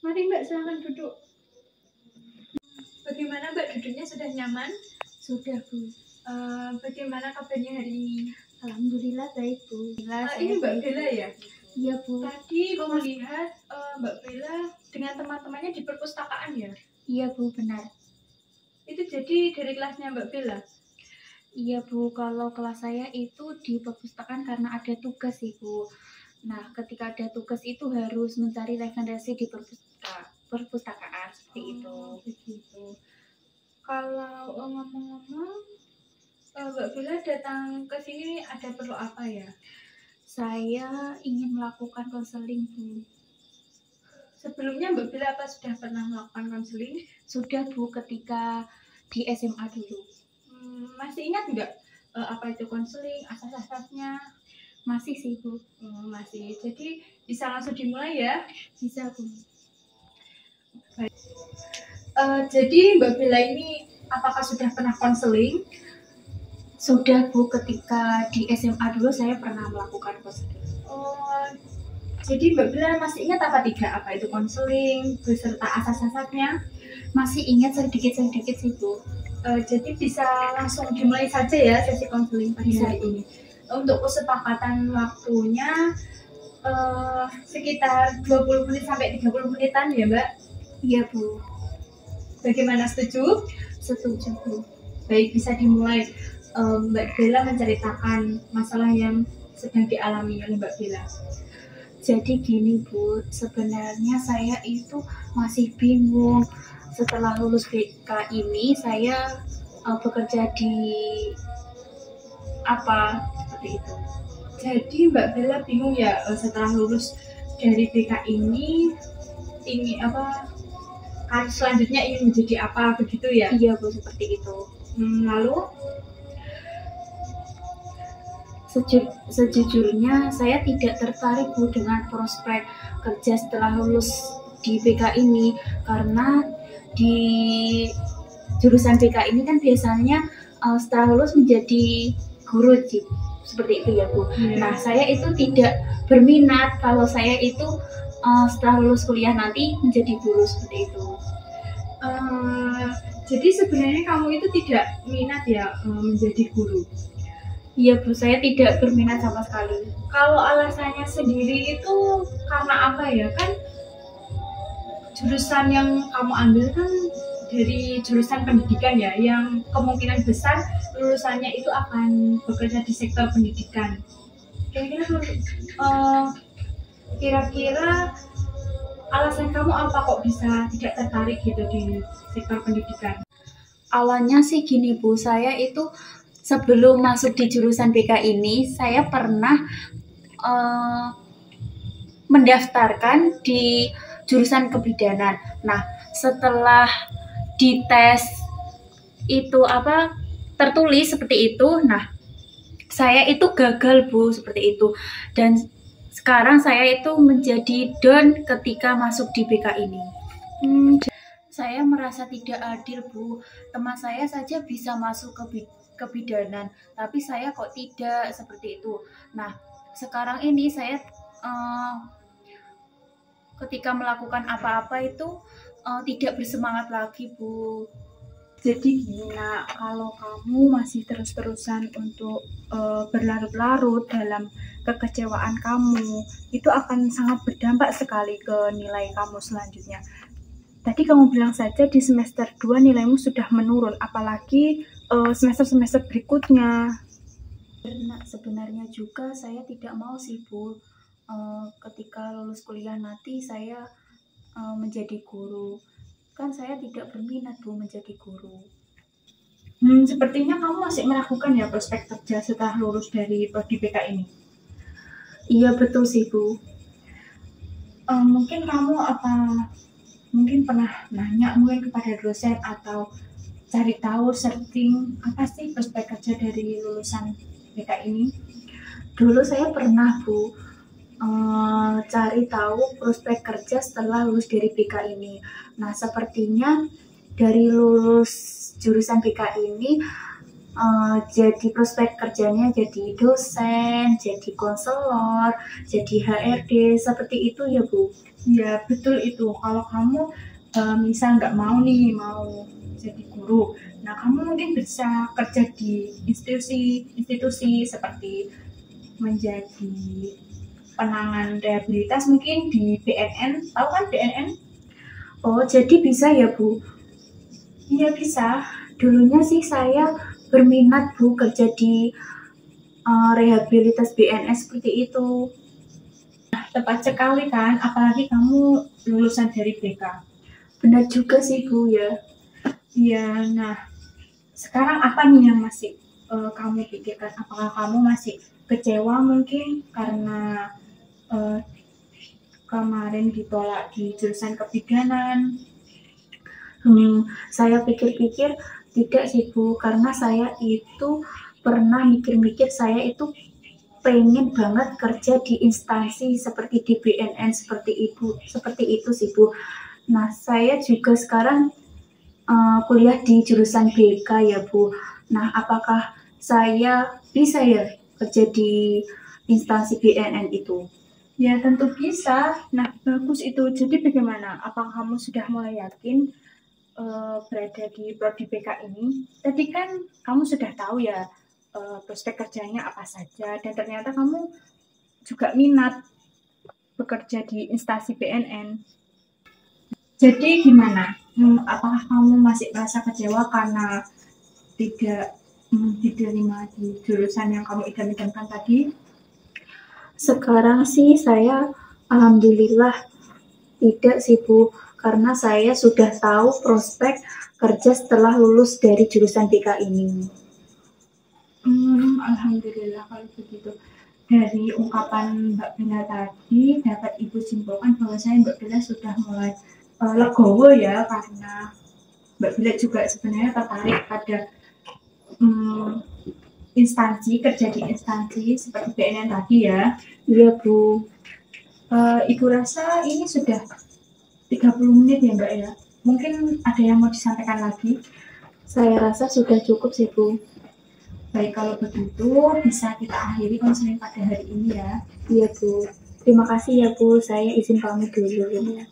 Mari Mbak, silakan duduk. Bagaimana Mbak, duduknya sudah nyaman? Sudah Bu. Bagaimana kabarnya hari ini? Alhamdulillah baik Bu. Ini Mbak Bella ya? Iya Bu. Tadi kamu lihat Mbak Bella dengan teman-temannya di perpustakaan ya? Iya Bu, benar. Itu jadi dari kelasnya Mbak Bella? Iya Bu, kalau kelas saya itu di perpustakaan karena ada tugas sih Bu. Nah, ketika ada tugas itu harus mencari referensi di perpustakaan seperti itu. Begitu. Kalau ngomong-ngomong, Mbak Bella datang ke sini ada perlu apa ya? Saya ingin melakukan konseling Bu. Sebelumnya Mbak Bella apa sudah pernah melakukan konseling? Sudah Bu, ketika di SMA dulu. Masih ingat nggak apa itu konseling, asas-asasnya? Masih sih Bu. Masih. Jadi bisa langsung dimulai ya? Bisa Bu. Baik. Jadi Mbak Bella ini apakah sudah pernah konseling? Sudah Bu, ketika di SMA dulu saya pernah melakukan konseling. Jadi Mbak Bella masih ingat apa tidak? Apa itu konseling beserta asas-asasnya? Masih ingat sedikit-sedikit sih Bu. Jadi bisa langsung dimulai saja ya sesi konseling pagi hari ini. Untuk kesepakatan waktunya sekitar 20 menit sampai 30 menitan ya Mbak? Iya Bu. Bagaimana, setuju? Setuju Bu. Baik, bisa dimulai. Mbak Bella menceritakan masalah yang sedang dialami oleh Mbak Bella. Jadi gini Bu, sebenarnya saya itu masih bingung. Setelah lulus BK ini saya bekerja di apa seperti itu. Jadi Mbak Bella bingung ya setelah lulus dari BK ini ingin apa, selanjutnya ingin menjadi apa, begitu ya? Iya Bu, seperti itu. Lalu sejujurnya saya tidak tertarik Bu dengan prospek kerja setelah lulus di BK ini, karena di jurusan BK ini kan biasanya setelah lulus menjadi guru seperti itu ya Bu. Nah, saya itu tidak berminat kalau saya itu setelah lulus kuliah nanti menjadi guru seperti itu. Jadi sebenarnya kamu itu tidak minat ya menjadi guru? Iya Bu, saya tidak berminat sama sekali. Kalau alasannya sendiri itu karena apa ya? Kan jurusan yang kamu ambil kan dari jurusan pendidikan ya, yang kemungkinan besar lulusannya itu akan bekerja di sektor pendidikan. Kira-kira alasan kamu apa kok bisa tidak tertarik gitu di sektor pendidikan? Awalnya sih gini Bu, saya itu sebelum masuk di jurusan BK ini saya pernah mendaftarkan di jurusan kebidanan. Nah, setelah dites itu tertulis seperti itu, nah saya itu gagal Bu seperti itu, dan sekarang saya itu menjadi down ketika masuk di BK ini. Saya merasa tidak adil Bu, teman saya saja bisa masuk ke kebidanan, tapi saya kok tidak seperti itu. Nah, sekarang ini saya ketika melakukan apa-apa itu tidak bersemangat lagi Bu. Jadi gini Nak, kalau kamu masih terus-terusan untuk berlarut-larut dalam kekecewaan kamu, itu akan sangat berdampak sekali ke nilai kamu selanjutnya. Tadi kamu bilang saja di semester 2 nilaimu sudah menurun, apalagi semester-semester berikutnya. Sebenarnya juga saya tidak mau sih Bu, ketika lulus kuliah nanti saya menjadi guru. Kan saya tidak berminat Bu menjadi guru. Sepertinya kamu masih meragukan ya prospek kerja setelah lulus dari prodi BK ini. Iya betul sih Bu. Mungkin kamu mungkin pernah nanya mungkin kepada dosen atau cari tahu searching apa sih prospek kerja dari lulusan BK ini? Dulu saya pernah Bu cari tahu prospek kerja setelah lulus dari BK ini. Nah, sepertinya dari lulus jurusan BK ini jadi prospek kerjanya jadi dosen, jadi konselor, jadi HRD, seperti itu ya Bu? Ya betul itu. Kalau kamu misal nggak mau nih mau jadi guru, nah kamu mungkin bisa kerja di institusi seperti menjadi penanganan rehabilitas mungkin di BNN, tahu kan BNN? Oh, jadi bisa ya Bu? Iya bisa. Dulunya sih saya berminat Bu kerja di rehabilitas BNS seperti itu. Tepat sekali kan, apalagi kamu lulusan dari BK. Benar juga sih Bu ya. Iya, nah sekarang apa nih yang masih kamu pikirkan? Apakah kamu masih kecewa mungkin karena kemarin ditolak di jurusan kebidanan? Saya pikir-pikir tidak sih Bu, karena saya itu pernah mikir-mikir saya itu pengen banget kerja di instansi seperti di BNN seperti itu sih Bu. Nah, saya juga sekarang kuliah di jurusan BK ya Bu. Nah, apakah saya bisa ya kerja di instansi BNN itu? Ya tentu bisa. Nah bagus itu. Jadi bagaimana? Apakah kamu sudah mulai yakin berada di prodi BK ini? Tadi kan kamu sudah tahu ya prospek kerjanya apa saja dan ternyata kamu juga minat bekerja di instansi BNN. Jadi gimana? Apakah kamu masih merasa kecewa karena tidak diterima di jurusan yang kamu idam-idamkan tadi? Sekarang sih saya alhamdulillah tidak sih Bu, karena saya sudah tahu prospek kerja setelah lulus dari jurusan BK ini. Alhamdulillah kalau begitu. Dari ungkapan Mbak Bella tadi dapat Ibu simpulkan bahwasanya Mbak Bella sudah mulai legowo ya, karena Mbak Bella juga sebenarnya tertarik pada instansi, kerja di instansi seperti BNN tadi ya. Iya Bu. Ibu rasa ini sudah 30 menit ya Mbak ya. Mungkin ada yang mau disampaikan lagi? Saya rasa sudah cukup sih Bu. Baik, kalau begitu bisa kita akhiri konseling pada hari ini ya. Iya Bu. Terima kasih ya Bu. Saya izin pamit dulu ya.